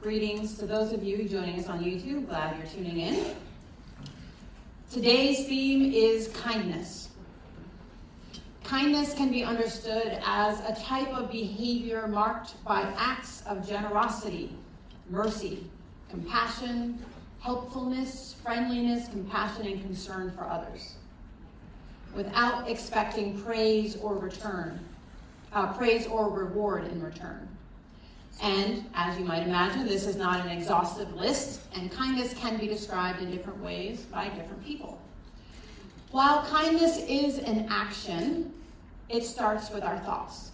Greetings to those of you joining us on YouTube. Glad you're tuning in. Today's theme is kindness. Kindness can be understood as a type of behavior marked by acts of generosity, mercy, compassion, helpfulness, friendliness, compassion, and concern for others, without expecting praise or reward in return. And as you might imagine, this is not an exhaustive list, and kindness can be described in different ways by different people. While kindness is an action, it starts with our thoughts.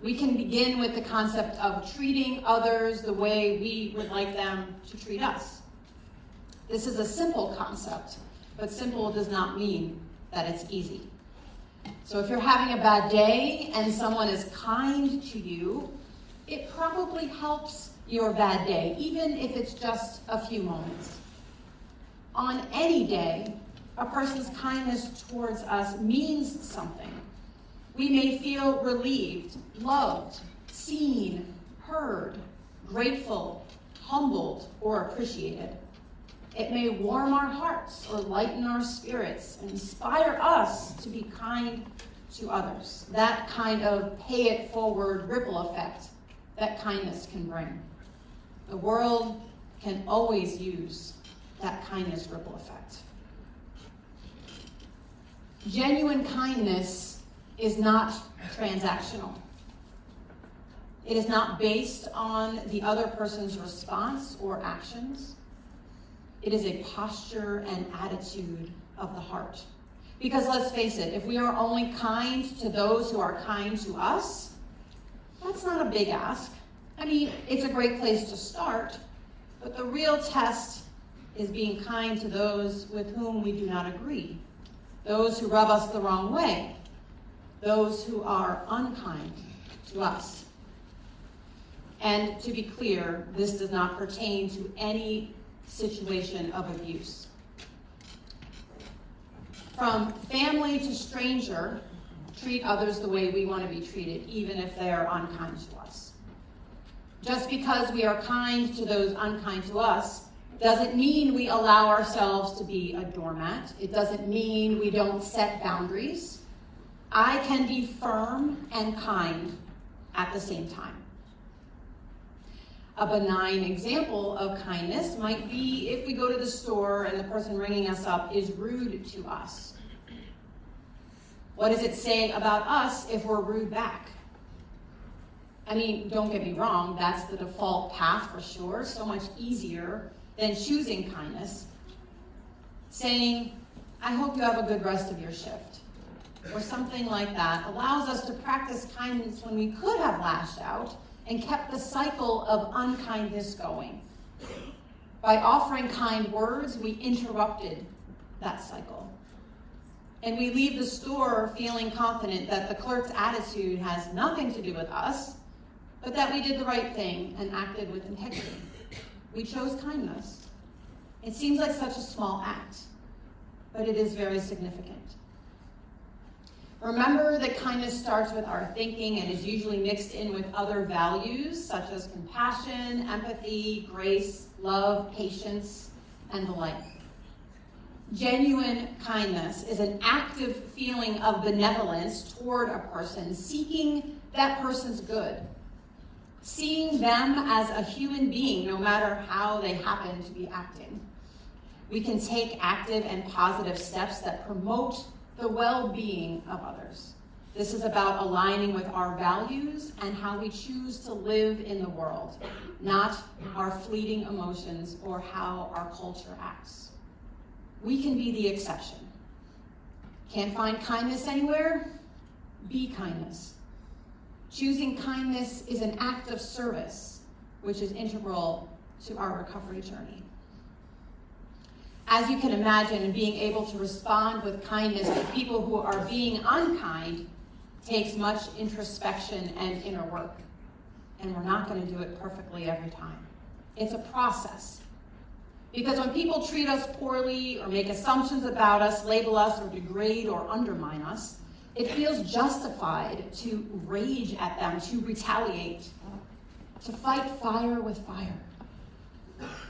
We can begin with the concept of treating others the way we would like them to treat us. This is a simple concept, but simple does not mean that it's easy. So if you're having a bad day and someone is kind to you, it probably helps your bad day, even if it's just a few moments. On any day, a person's kindness towards us means something. We may feel relieved, loved, seen, heard, grateful, humbled, or appreciated. It may warm our hearts or lighten our spirits and inspire us to be kind to others. That kind of pay-it-forward ripple effect that kindness can bring. The world can always use that kindness ripple effect. Genuine kindness is not transactional. It is not based on the other person's response or actions. It is a posture and attitude of the heart. Because let's face it, if we are only kind to those who are kind to us, that's not a big ask. I mean, it's a great place to start, but the real test is being kind to those with whom we do not agree, those who rub us the wrong way, those who are unkind to us. And to be clear, this does not pertain to any situation of abuse. From family to stranger, treat others the way we want to be treated, even if they are unkind to us. Just because we are kind to those unkind to us doesn't mean we allow ourselves to be a doormat. It doesn't mean we don't set boundaries. I can be firm and kind at the same time. A benign example of kindness might be if we go to the store and the person ringing us up is rude to us. What does it say about us if we're rude back? I mean, don't get me wrong, that's the default path for sure, so much easier than choosing kindness. Saying, I hope you have a good rest of your shift, or something like that, allows us to practice kindness when we could have lashed out and kept the cycle of unkindness going. By offering kind words, we interrupted that cycle. And we leave the store feeling confident that the clerk's attitude has nothing to do with us, but that we did the right thing and acted with integrity. We chose kindness. It seems like such a small act, but it is very significant. Remember that kindness starts with our thinking and is usually mixed in with other values such as compassion, empathy, grace, love, patience, and the like. Genuine kindness is an active feeling of benevolence toward a person, seeking that person's good, seeing them as a human being no matter how they happen to be acting. We can take active and positive steps that promote the well-being of others. This is about aligning with our values and how we choose to live in the world, not our fleeting emotions or how our culture acts. We can be the exception. Can't find kindness anywhere? Be kindness. Choosing kindness is an act of service, which is integral to our recovery journey. As you can imagine, being able to respond with kindness to people who are being unkind takes much introspection and inner work. And we're not going to do it perfectly every time. It's a process. Because when people treat us poorly or make assumptions about us, label us or degrade or undermine us, it feels justified to rage at them, to retaliate. to fight fire with fire.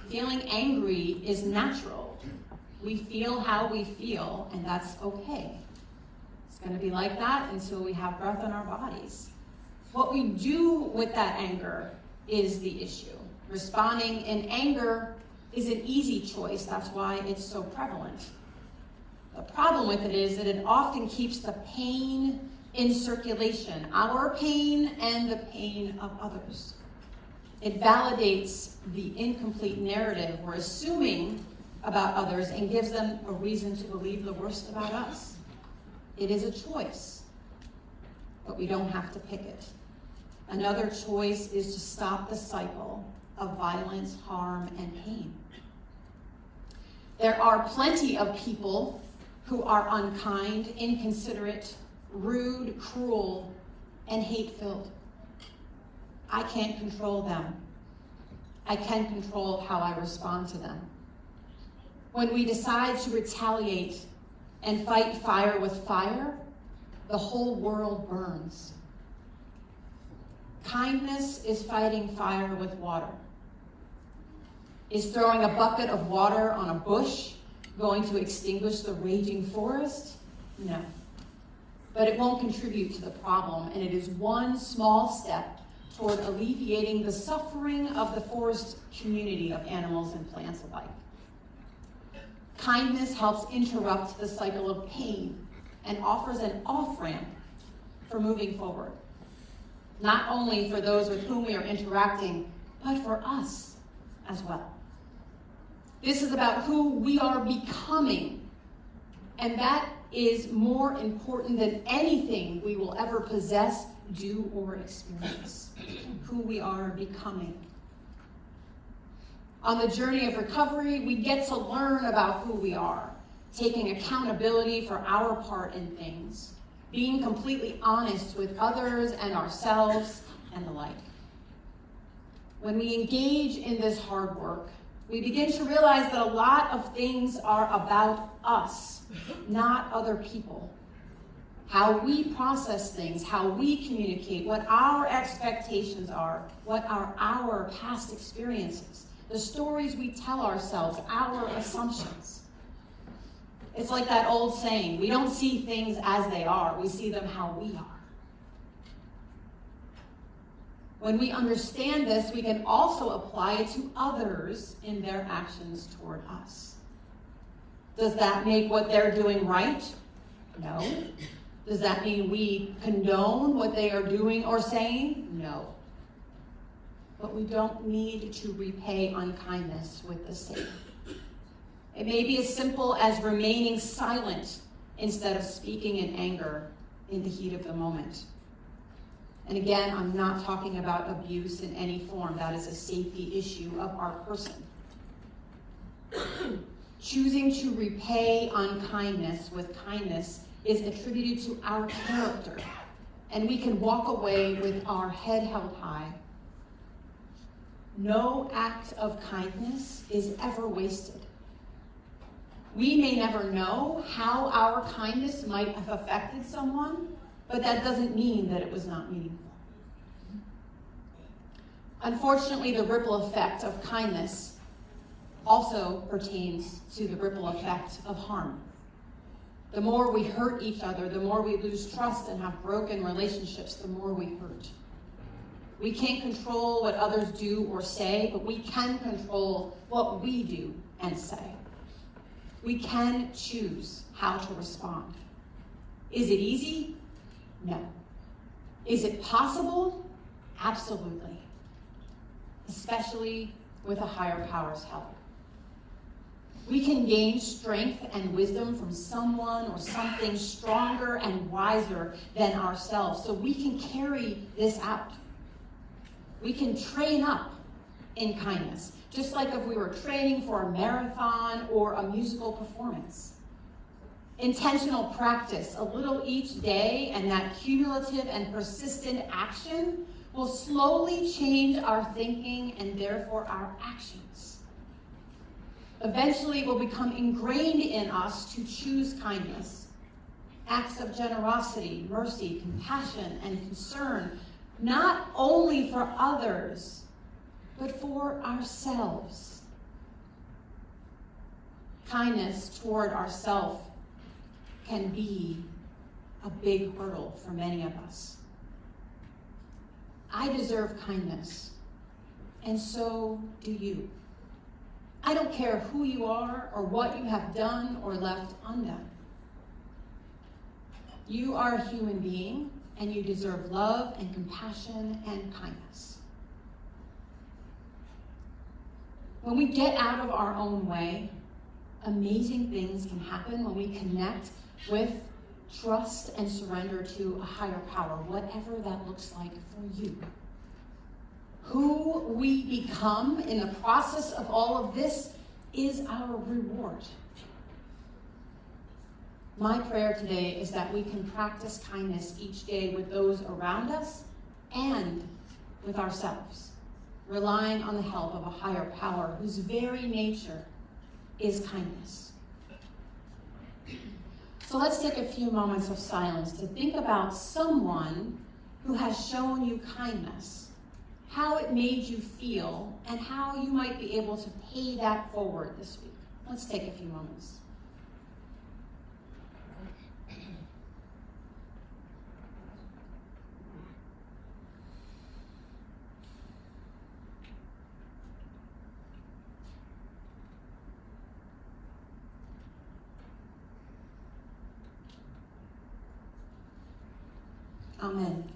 Feeling angry is natural. We feel how we feel, and that's okay. It's going to be like that until we have breath in our bodies. What we do with that anger is the issue. Responding in anger is an easy choice. That's why it's so prevalent. The problem with it is that it often keeps the pain in circulation, our pain and the pain of others. It validates the incomplete narrative we're assuming about others and gives them a reason to believe the worst about us. It is a choice, but we don't have to pick it. Another choice is to stop the cycle of violence, harm, and pain. There are plenty of people who are unkind, inconsiderate, rude, cruel, and hate-filled. I can't control them. I can control how I respond to them. When we decide to retaliate and fight fire with fire, the whole world burns. Kindness is fighting fire with water. Is throwing a bucket of water on a bush going to extinguish the raging forest? No. But it won't contribute to the problem, and it is one small step toward alleviating the suffering of the forest community of animals and plants alike. Kindness helps interrupt the cycle of pain and offers an off-ramp for moving forward. Not only for those with whom we are interacting, but for us as well. This is about who we are becoming, and that is more important than anything we will ever possess, do, or experience. Who we are becoming. On the journey of recovery, we get to learn about who we are, taking accountability for our part in things, being completely honest with others and ourselves, and the like. When we engage in this hard work, we begin to realize that a lot of things are about us, not other people. How we process things, how we communicate, what our expectations are, what are our past experiences, the stories we tell ourselves, our assumptions. It's like that old saying, we don't see things as they are, we see them how we are. When we understand this, we can also apply it to others in their actions toward us. Does that make what they're doing right? No. Does that mean we condone what they are doing or saying? No. But we don't need to repay unkindness with the same. It may be as simple as remaining silent instead of speaking in anger in the heat of the moment. And again, I'm not talking about abuse in any form. That is a safety issue of our person. Choosing to repay unkindness with kindness is attributed to our character, and we can walk away with our head held high. No act of kindness is ever wasted. We may never know how our kindness might have affected someone, but that doesn't mean that it was not meaningful. Unfortunately, the ripple effect of kindness also pertains to the ripple effect of harm. The more we hurt each other, the more we lose trust and have broken relationships, the more we hurt. We can't control what others do or say, but we can control what we do and say. We can choose how to respond. Is it easy? No. Is it possible? Absolutely. Especially with a higher power's help. We can gain strength and wisdom from someone or something stronger and wiser than ourselves, so we can carry this out. We can train up in kindness, just like if we were training for a marathon or a musical performance. Intentional practice, a little each day, and that cumulative and persistent action will slowly change our thinking and therefore our actions. Eventually, it will become ingrained in us to choose kindness. Acts of generosity, mercy, compassion, and concern not only for others, but for ourselves. Kindness toward ourselves can be a big hurdle for many of us. I deserve kindness, and so do you. I don't care who you are or what you have done or left undone. You are a human being, and you deserve love and compassion and kindness. When we get out of our own way, amazing things can happen when we connect with, trust, and surrender to a higher power, whatever that looks like for you. Who we become in the process of all of this is our reward. My prayer today is that we can practice kindness each day with those around us and with ourselves, relying on the help of a higher power whose very nature is kindness. So let's take a few moments of silence to think about someone who has shown you kindness, how it made you feel, and how you might be able to pay that forward this week. Let's take a few moments. Amen.